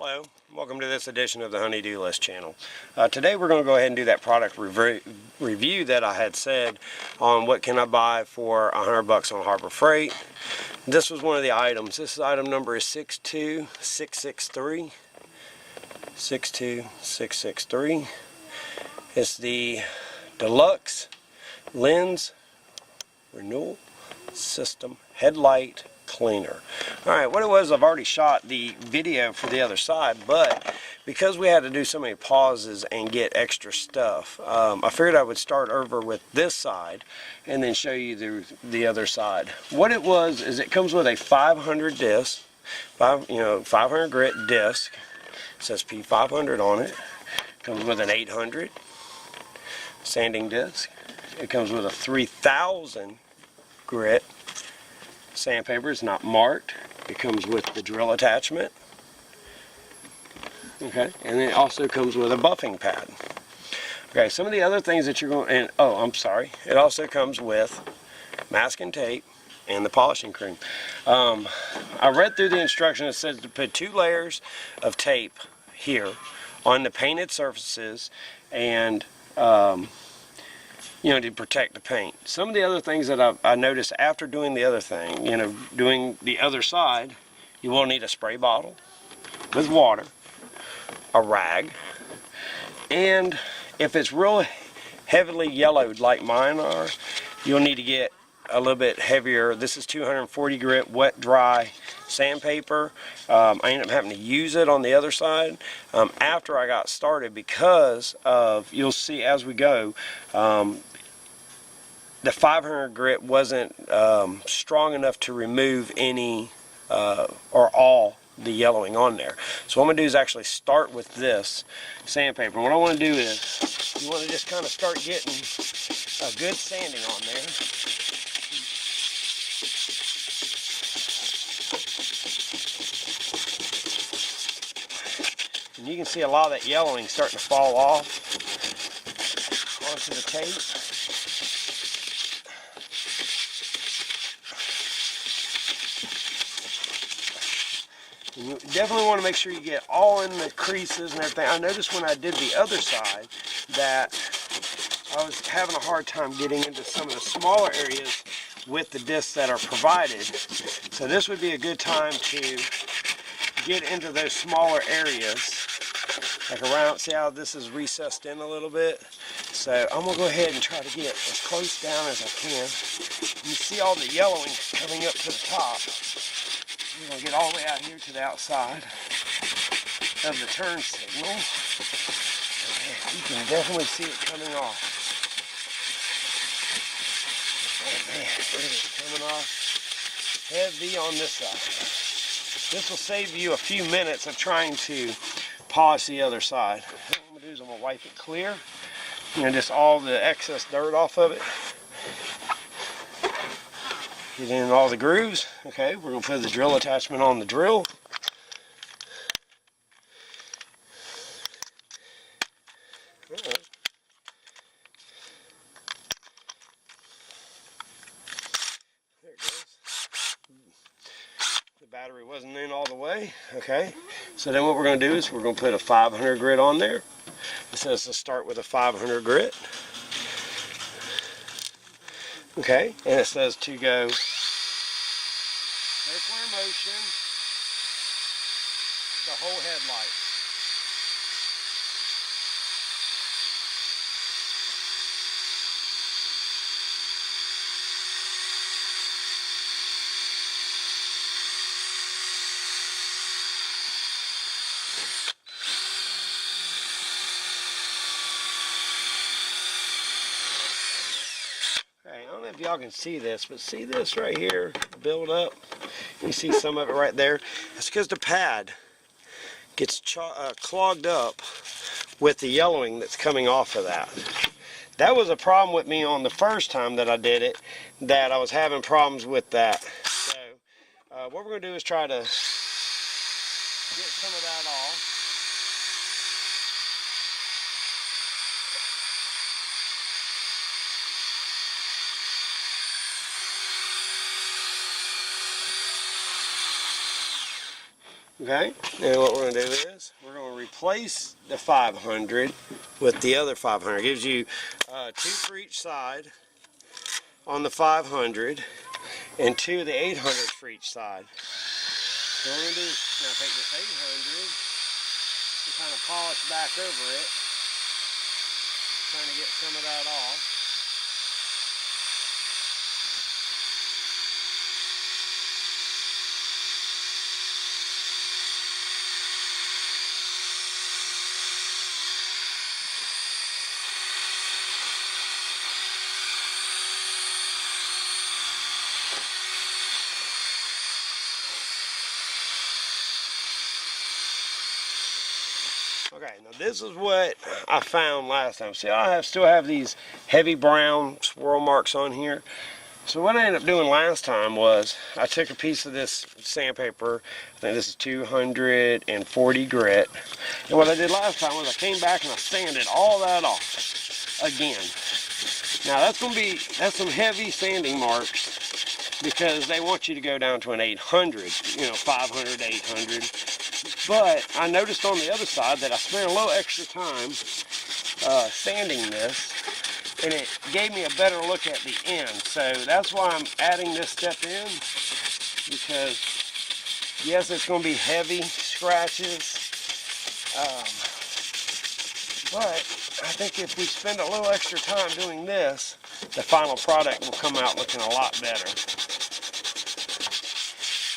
Hello, welcome to this edition of the Honey-Do List channel. Today we're going to go ahead and do that product review that I had said on what can I buy for $100 on Harbor Freight. This was one of the items. This item number is 62663. 62663. It's the Deluxe Lens Renewal System Headlight Cleaner. Alright, what it was, I've already shot the video for the other side, but because we had to do so many pauses and get extra stuff, I figured I would start over with this side and then show you the other side. What it was is it comes with a 500 disc, 500 grit disc. It says P500 on it. It comes with an 800 sanding disc. It comes with a 3000 grit sandpaper. It's not marked. It comes with the drill attachment. Okay, and it also comes with a buffing pad. Okay, some of the other things that you're going, and oh, I'm sorry, it also comes with masking tape and the polishing cream. I read through the instructions. It says to put 2 layers of tape here on the painted surfaces and to protect the paint. Some of the other things that I noticed after doing the other thing, doing the other side, you will need a spray bottle with water, a rag, and if it's real heavily yellowed like mine are, you'll need to get a little bit heavier. This is 240 grit wet dry sandpaper. I ended up having to use it on the other side after I got started because of, you'll see as we go, the 500 grit wasn't strong enough to remove any or all the yellowing on there. So what I'm going to do is actually start with this sandpaper. What I want to do is you want to just kind of start getting a good sanding on there. And you can see a lot of that yellowing starting to fall off onto the tape. You definitely want to make sure you get all in the creases and everything. I noticed when I did the other side that I was having a hard time getting into some of the smaller areas with the discs that are provided. So this would be a good time to get into those smaller areas. Like around, see how this is recessed in a little bit? So I'm going to go ahead and try to get as close down as I can. You see all the yellowing coming up to the top. We're going to get all the way out here to the outside of the turn signal. And you can definitely see it coming off. Oh man, it is coming off heavy on this side. This will save you a few minutes of trying to polish the other side. What I'm going to do is I'm going to wipe it clear. Just all the excess dirt off of it. Get in all the grooves. Okay, we're going to put the drill attachment on the drill. Alright. There it goes. The battery wasn't in all the way. Okay, so then what we're going to do is we're going to put a 500 grit on there. It says to start with a 500 grit. Okay, and it says to go circular motion, the whole headlight. I don't know if y'all can see this, but see this right here build up? You see some of it right there? That's because the pad gets clogged up with the yellowing that's coming off of that. That was a problem with me on the first time that I did it, that I was having problems with that. So what we're going to do is try to get some of that off. Okay, and what we're going to do is we're going to replace the 500 with the other 500. It gives you 2 for each side on the 500 and 2 of the 800 for each side. So what we're going to do is now take this 800 and kind of polish back over it, trying to get some of that off. Okay, now this is what I found last time. See, I still have these heavy brown swirl marks on here. So what I ended up doing last time was I took a piece of this sandpaper. I think this is 240 grit. And what I did last time was I came back and I sanded all that off again. Now that's some heavy sanding marks because they want you to go down to an 800, 500, 800. But I noticed on the other side that I spent a little extra time sanding this, and it gave me a better look at the end. So that's why I'm adding this step in, because yes, it's going to be heavy scratches, but I think if we spend a little extra time doing this, the final product will come out looking a lot better.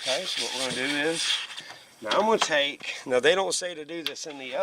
Okay, so what we're going to do is, now I'm going to take, now they don't say to do this in the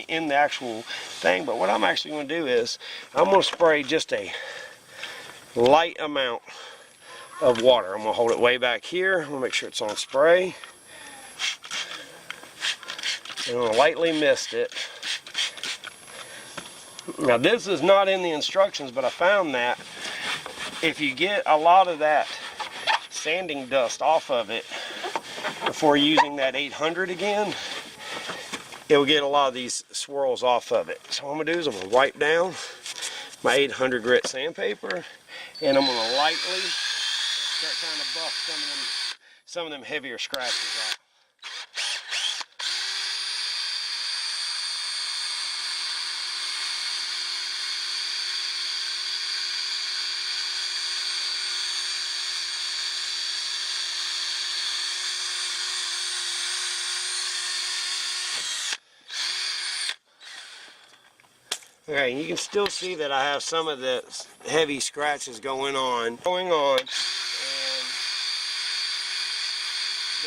in the actual thing, but what I'm actually going to do is, I'm going to spray just a light amount of water. I'm going to hold it way back here. I'm going to make sure it's on spray. And I'm going to lightly mist it. Now this is not in the instructions, but I found that if you get a lot of that sanding dust off of it, before using that 800 again, it will get a lot of these swirls off of it. So what I'm going to do is I'm going to wipe down my 800 grit sandpaper, and I'm going to lightly start trying to buff some of them heavier scratches out. Okay, you can still see that I have some of the heavy scratches going on. And the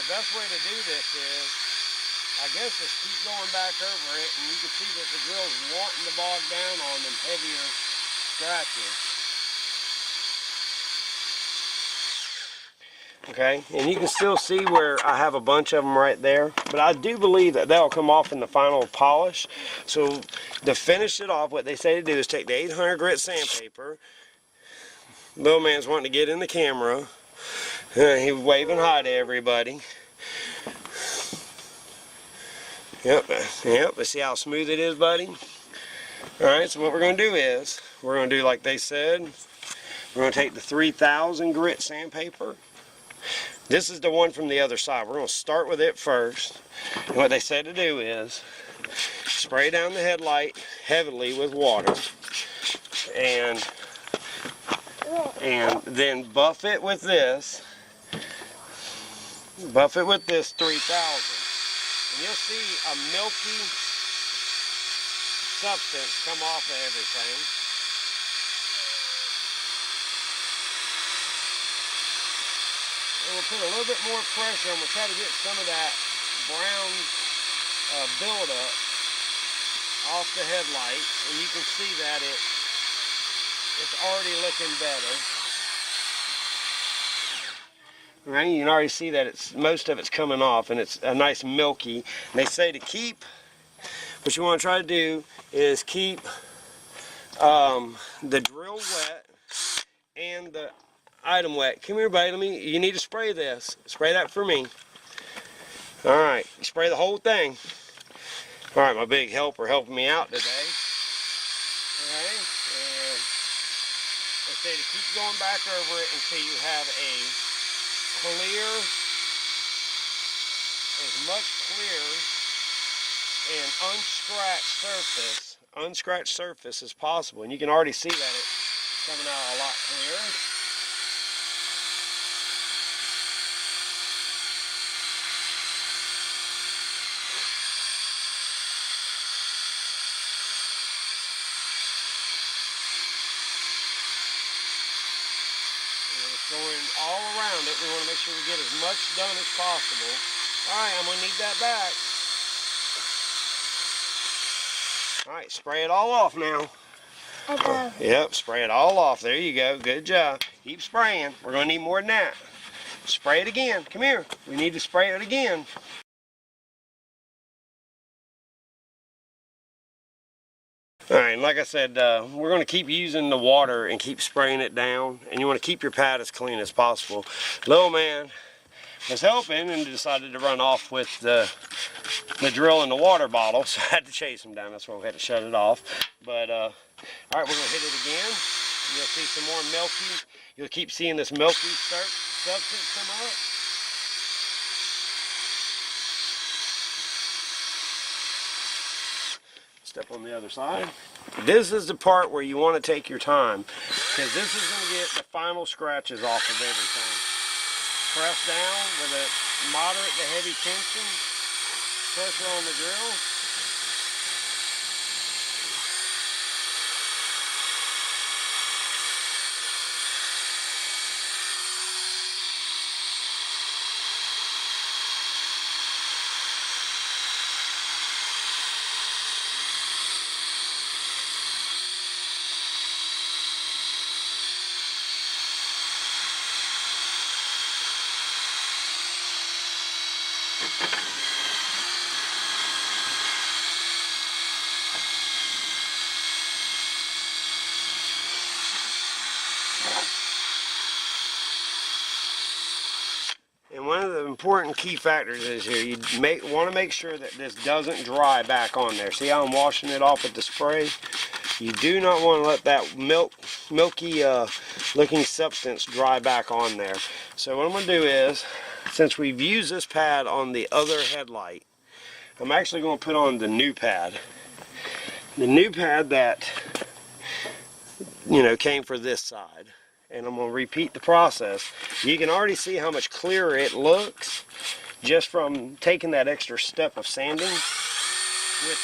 best way to do this is, I guess, just keep going back over it, and you can see that the drill's wanting to bog down on them heavier scratches. Okay, and you can still see where I have a bunch of them right there, but I do believe that they'll come off in the final polish. So to finish it off, what they say to do is take the 800 grit sandpaper. Little man's wanting to get in the camera. He was waving hi to everybody. Yep, but see how smooth it is, buddy? Alright, so what we're going to do is, we're going to do like they said. We're going to take the 3000 grit sandpaper. This is the one from the other side. We're going to start with it first. And what they said to do is spray down the headlight heavily with water, and then buff it with this. Buff it with this 3000. And you'll see a milky substance come off of everything. And we'll put a little bit more pressure, and we'll try to get some of that brown buildup off the headlight, and you can see that it's already looking better. Right, you can already see that most of it's coming off, and it's a nice milky. And they say to keep, what you want to try to do is keep the drill wet and the item wet. Come here, buddy. You need to spray this. Spray that for me. All right, spray the whole thing. All right, my big helper helping me out today. All right, and they say to keep going back over it until you have a clear as much clear and unscratched surface as possible. And you can already see that it's coming out a lot clearer. Going all around it. We want to make sure we get as much done as possible. Alright, I'm going to need that back. Alright, spray it all off now. Yep, spray it all off. There you go. Good job. Keep spraying. We're going to need more than that. Spray it again. Come here. We need to spray it again. Alright, like I said, we're going to keep using the water and keep spraying it down. And you want to keep your pad as clean as possible. Little man was helping and decided to run off with the drill in the water bottle. So I had to chase him down. That's why we had to shut it off. But, alright, we're going to hit it again. You'll see some more milky. You'll keep seeing this milky substance come up. Step on the other side. This is the part where you want to take your time, because this is going to get the final scratches off of everything. Press down with a moderate to heavy tension. Pressure on the drill. And one of the important key factors is here, you want to make sure that this doesn't dry back on there. See how I'm washing it off with the spray? You do not want to let that milky looking substance dry back on there. So what I'm going to do is, since we've used this pad on the other headlight, I'm actually going to put on the new pad. The new pad that, came for this side. And I'm going to repeat the process. You can already see how much clearer it looks just from taking that extra step of sanding with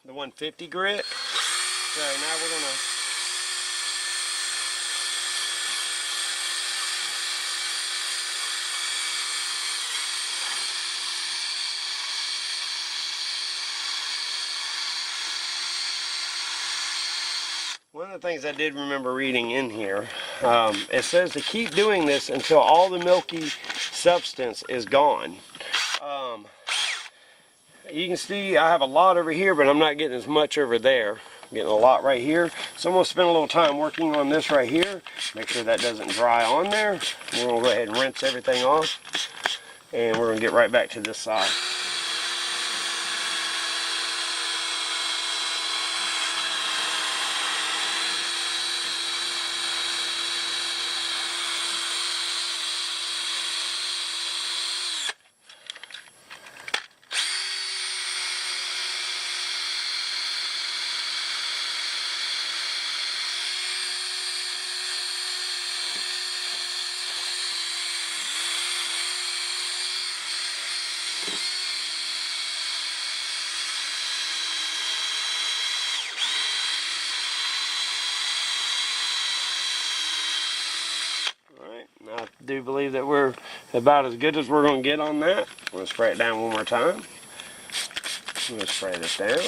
the 150 grit. So now we're going to one of the things I did remember reading in here, it says to keep doing this until all the milky substance is gone. You can see I have a lot over here, but I'm not getting as much over there. I'm getting a lot right here. So I'm going to spend a little time working on this right here. Make sure that doesn't dry on there. We're going to go ahead and rinse everything off. And we're going to get right back to this side. I do believe that we're about as good as we're going to get on that. I'm going to spray it down one more time. I'm going to spray this down.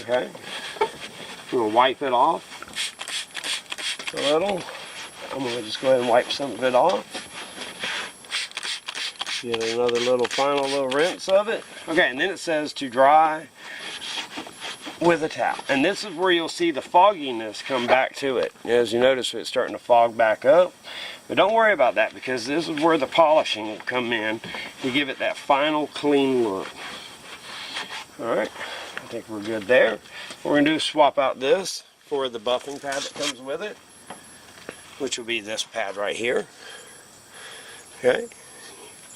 Okay. I'm going to wipe it off a little. I'm going to just go ahead and wipe some of it off. Get another final little rinse of it. Okay, and then it says to dry with a towel. And this is where you'll see the fogginess come back to it. As you notice, it's starting to fog back up. But don't worry about that, because this is where the polishing will come in to give it that final clean look. Alright, I think we're good there. What we're going to do is swap out this for the buffing pad that comes with it, which will be this pad right here. Okay,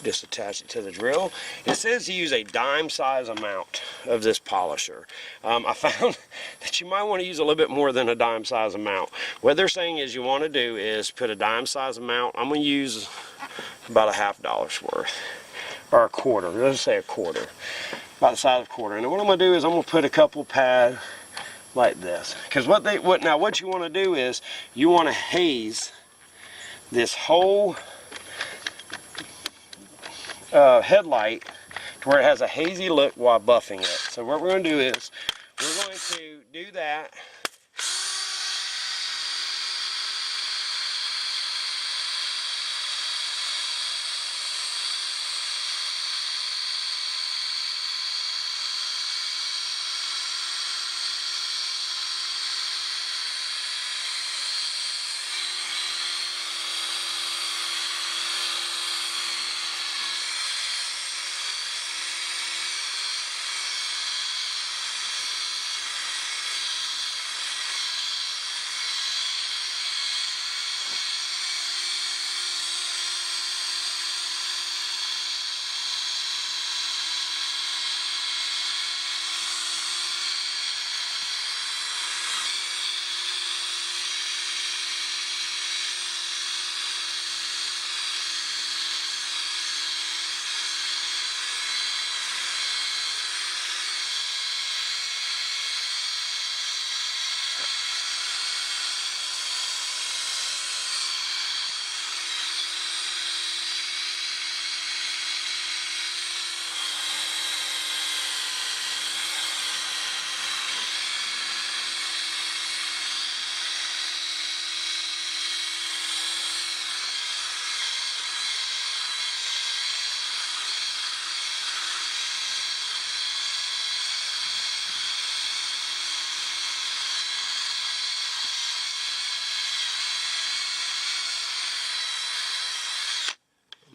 Just attach it to the drill. It says to use a dime size amount of this polisher. I found that you might want to use a little bit more than a dime size amount. What they're saying is you want to do is put a dime size amount. I'm going to use about a $50 worth, or a quarter. Let's say a quarter, about the size of a quarter. And what I'm going to do is I'm going to put a couple pads like this, because what you want to do is you want to haze this whole headlight to where it has a hazy look while buffing it. So what we're going to do is we're going to do that.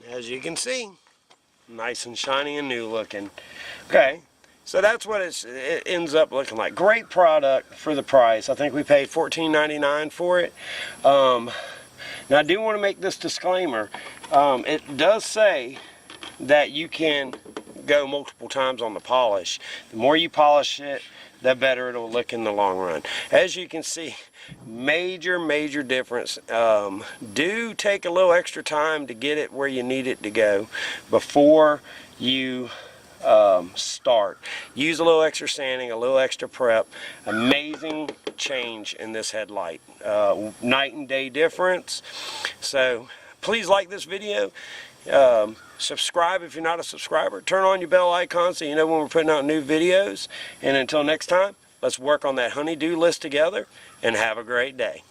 As you can see, nice and shiny and new looking. Okay, so that's what it ends up looking like. Great product for the price. I think we paid $14.99 for it. Now I do want to make this disclaimer. It does say that you can go multiple times on the polish. The more you polish it, the better it'll look in the long run. As you can see, major difference. Do take a little extra time to get it where you need it to go before you start. Use a little extra sanding, a little extra prep. Amazing change in this headlight. Night and day difference. So please like this video. Subscribe if you're not a subscriber. Turn on your bell icon so you know when we're putting out new videos. And until next time, let's work on that honey-do list together and have a great day.